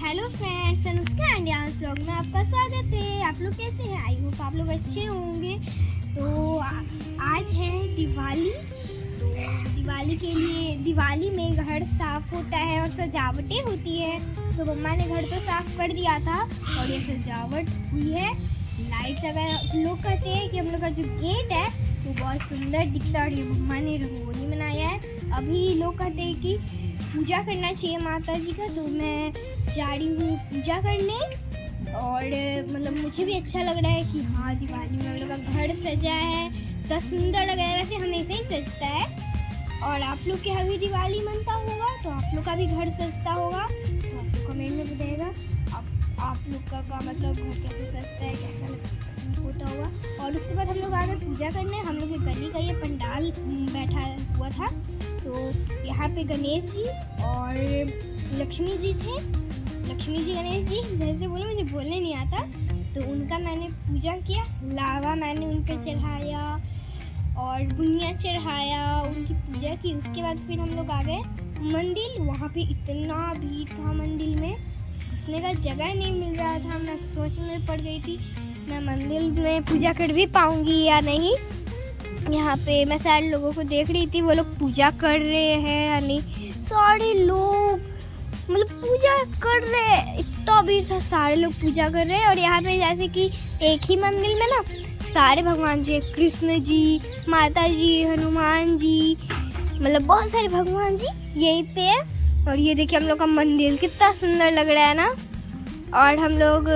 Hello friends, Anushka and dance vlog में आपका स्वागत है। आप लोग कैसे हैं? आई होप आप लोग अच्छे होंगे। तो आज है दिवाली। तो दिवाली के लिए दिवाली में घर साफ होता है और सजावटें होती है। तो मम्मा ने घर तो साफ कर दिया था और ये सजावट हुई है, लाइट लगाया। लोग कहते हैं कि हम लोग का जो गेट है वो बहुत सुंदर दिखता है और ये मम्मा ने रंगोली बनाया है। अभी लोग कहते हैं कि पूजा करना चाहिए माता जी का, तो मैं जा रही हूँ पूजा करने। और मतलब मुझे भी अच्छा लग रहा है कि हाँ दिवाली में हम लोग का घर सजा है, तो सुंदर लग रहा है। वैसे हमेशा ही सजता है। और आप लोग के यहाँ भी दिवाली मनता होगा, तो आप लोग का भी घर सजता होगा, तो आप लोग कमेंट में बताइएगा आप लोग का मतलब घर कैसे सजता है, कैसा होता होगा। और उसके बाद हम लोग आ गए पूजा करने। हम लोग के गली का ये पंडाल बैठा हुआ था, तो यहाँ पे गणेश जी और लक्ष्मी जी थे। लक्ष्मी जी गणेश जी जैसे बोले, मुझे बोलने नहीं आता, तो उनका मैंने पूजा किया। लावा मैंने उन पर चढ़ाया और बुनिया चढ़ाया, उनकी पूजा की। उसके बाद फिर हम लोग आ गए मंदिर। वहाँ पे इतना भीड़ था मंदिर में, घुसने का जगह नहीं मिल रहा था। मैं सोच में पड़ गई थी मैं मंदिर में पूजा कर भी पाऊँगी या नहीं। यहाँ पे मैं सारे लोगों को देख रही थी, वो लोग पूजा कर रहे हैं या नहीं। सारे लोग मतलब पूजा कर रहे हैं, इतना भीड़ था, सारे लोग पूजा कर रहे हैं। और यहाँ पे जैसे कि एक ही मंदिर में ना सारे भगवान जी, कृष्ण जी, माता जी, हनुमान जी, मतलब बहुत सारे भगवान जी यहीं पे है। और ये देखिए हम लोग का मंदिर कितना सुंदर लग रहा है ना। और हम लोग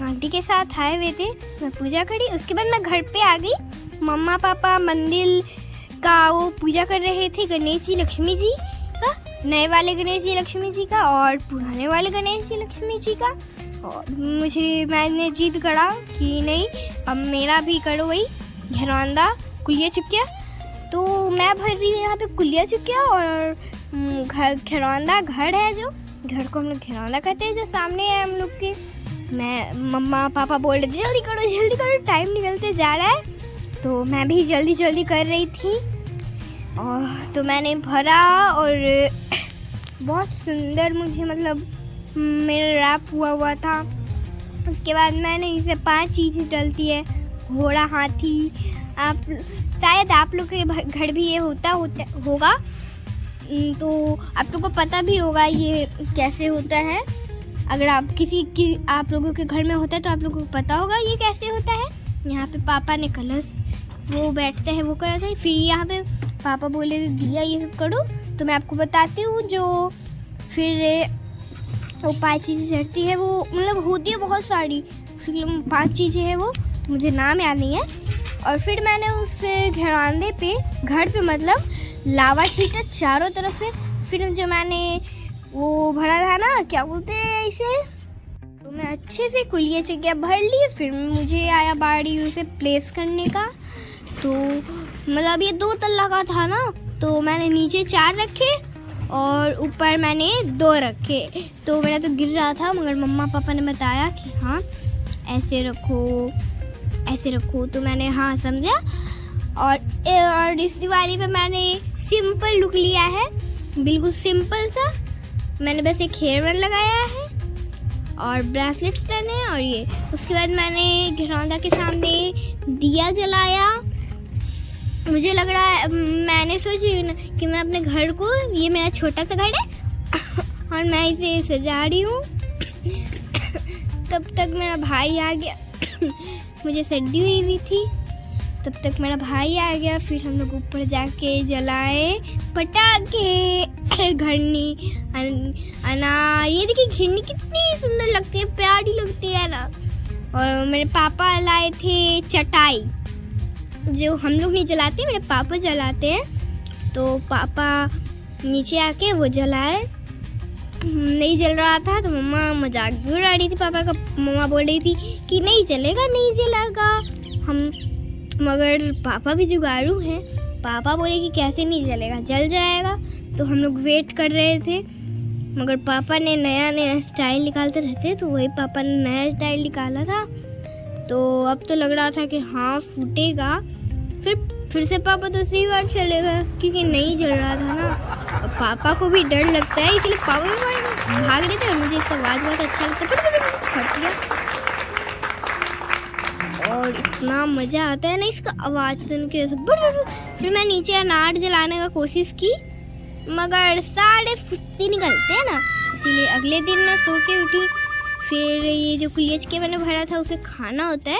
आंटी के साथ आए हुए थे, मैं पूजा करी। उसके बाद मैं घर पे आ गई। मम्मा पापा मंदिर का वो पूजा कर रहे थे, गणेश जी लक्ष्मी जी का, नए वाले गणेश जी लक्ष्मी जी का और पुराने वाले गणेश जी लक्ष्मी जी का। और मैंने जिद करा कि नहीं, अब मेरा भी करो वही घरौंदा कुलिया चुकिया। तो मैं भर रही हूँ यहाँ पे कुलिया चुकिया और घरौंदा घर है, जो घर को हम लोग घरौंदा कहते हैं, जो सामने है हम लोग के। मैं मम्मा पापा बोल रहे थे जल्दी करो, टाइम निकलते जा रहा है। तो मैं भी जल्दी कर रही थी और तो मैंने भरा और बहुत सुंदर मुझे मतलब मेरा रैप हुआ था। उसके बाद मैंने इसे 5 चीज़ें डलती है, घोड़ा, हाथी। आप शायद आप लोग के घर भी ये होगा, तो आप लोग को पता भी होगा ये कैसे होता है। अगर आप लोगों के घर में होता है तो आप लोगों को पता होगा ये कैसे होता है। यहाँ पे पापा ने कलश वो बैठते हैं वो करा था। फिर यहाँ पे पापा बोले दिया ये सब करो, तो मैं आपको बताती हूँ। जो फिर वो 5 चीज़ें चढ़ती है, वो मतलब होती है बहुत सारी, उसके 5 चीज़ें हैं वो, तो मुझे नाम याद नहीं है। और फिर मैंने उस घरौंदे पे घर पे मतलब लावा छीटा चारों तरफ से। फिर जो मैंने वो भरा था ना, क्या बोलते हैं इसे, तो मैं अच्छे से कुलिया चुकिया भर लिए। फिर मुझे आया बारी उसे प्लेस करने का। तो मतलब ये 2 तल्ला का था ना, तो मैंने नीचे 4 रखे और ऊपर मैंने 2 रखे। तो मेरा तो गिर रहा था, मगर मम्मा पापा ने बताया कि हाँ ऐसे रखो, तो मैंने हाँ समझा। और इस दिवाली पे मैंने सिंपल लुक लिया है, बिल्कुल सिंपल सा। मैंने बस एक हेयर बैंड लगाया है और ब्रेसलेट्स पहने हैं। और ये उसके बाद मैंने घरौंदा के सामने दिया जलाया। मुझे लग रहा है, मैंने सोची ना कि मैं अपने घर को, ये मेरा छोटा सा घर है और मैं इसे सजा रही हूँ। तब तक मेरा भाई आ गया मुझे सर्दी हुई थी, तब तक मेरा भाई आ गया। फिर हम लोग ऊपर जाके जलाए पटाखे, घड़नी अना। ये देखिए घिरनी कितनी सुंदर लगती है, प्यारी लगती है ना। और मेरे पापा लाए थे चटाई, जो हम लोग नहीं जलाते, मेरे पापा जलाते हैं। तो पापा नीचे आके वो जलाए, नहीं जल रहा था तो मम्मा मजाक भी उड़ा रही थी पापा का। मम्मा बोल रही थी कि नहीं जलेगा हम, मगर पापा भी जुगाड़ू हैं। पापा बोले कि कैसे नहीं जलेगा, जल जाएगा। तो हम लोग वेट कर रहे थे, मगर पापा ने नया स्टाइल निकालते रहते, तो वही पापा ने नया स्टाइल निकाला था। तो अब तो लग रहा था कि हाँ फूटेगा। फिर फिर से पापा दूसरी बार चले गए क्योंकि नहीं जल रहा था ना। और पापा को भी डर लगता है इसलिए पापा भी भाग रहे थे। मुझे इसका आवाज़ बहुत अच्छा लगता है, फट गया। और इतना मज़ा आता है ना इसका आवाज़ सुन के। फिर मैं नीचे अनार जलाने का कोशिश की मगर सारे फुस्सी निकलते हैं ना, इसीलिए अगले दिन मैं सो के उठी। फिर ये जो कुलिया चिकिया मैंने भरा था उसे खाना होता है।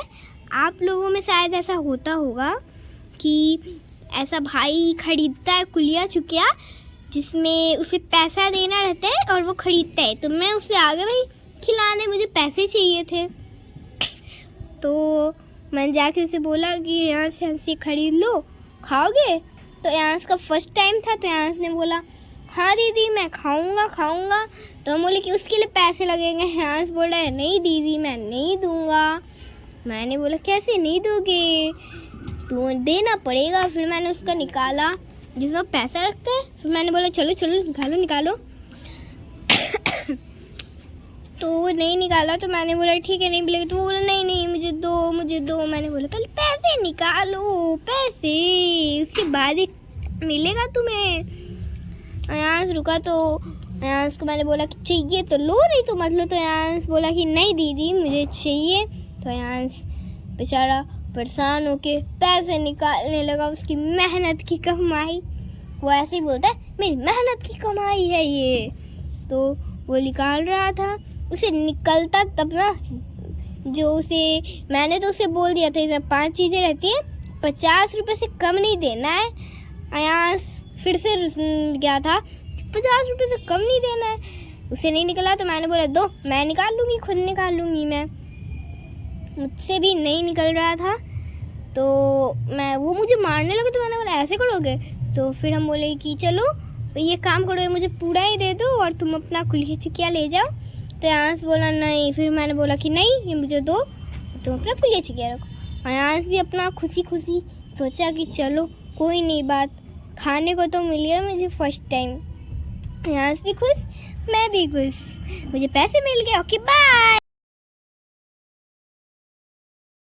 आप लोगों में शायद ऐसा होता होगा कि ऐसा भाई खरीदता है कुलिया चुकिया जिसमें उसे पैसा देना रहता है और वो खरीदता है। तो मैं उससे आगे भाई खिलाने, मुझे पैसे चाहिए थे। तो मैंने जाके उसे बोला कि यहाँ से हमसे खरीद लो, खाओगे? तो यांस का फर्स्ट टाइम था तो यांस ने बोला हाँ दीदी मैं खाऊंगा। तो हम बोले कि उसके लिए पैसे लगेंगे। यांस बोल रहा है नहीं दीदी मैं नहीं दूंगा। मैंने बोला कैसे नहीं दोगे, तो देना पड़ेगा। फिर मैंने उसका निकाला जिसमें पैसा रखते हैं। फिर मैंने बोला चलो निकालो। तो वो नहीं निकाला तो मैंने बोला ठीक है नहीं मिलेगा। तो वो बोला नहीं मुझे दो। मैंने बोला पहले पैसे निकालो, पैसे उसके बाद ही मिलेगा तुम्हें। यांस रुका तो यांस को मैंने बोला कि चाहिए तो लो, नहीं तो मत लो। तो यांस बोला कि नहीं दीदी मुझे चाहिए। तो यांस बेचारा परेशान होके पैसे निकालने लगा, उसकी मेहनत की कमाई। वो ऐसे ही बोलता है मेरी मेहनत की कमाई है ये। तो वो निकाल रहा था, उसे निकलता तब ना जो उसे मैंने तो उसे बोल दिया था इसमें 5 चीज़ें रहती हैं, 50 रुपये से कम नहीं देना है। अयास फिर से गया था 50 रुपये से कम नहीं देना है, उसे नहीं निकला। तो मैंने बोला दो, मैं निकाल लूँगी, खुद निकाल लूँगी। मैं मुझसे भी नहीं निकल रहा था तो वो मुझे मारने लगे। तो मैंने बोला ऐसे करोगे? तो फिर हम बोले कि चलो तो ये काम करो, मुझे पूरा ही दे दो और तुम अपना कुलिया चिकिया ले जाओ। तो यांस बोला नहीं। फिर मैंने बोला कि नहीं ये मुझे दो, तुम अपना कुलिया चिकिया रखो। यांस भी अपना खुशी सोचा कि चलो कोई नहीं बात, खाने को तो मिल गया मुझे फर्स्ट टाइम। यांस भी खुश, मैं भी खुश, मुझे पैसे मिल गए। Okay bye.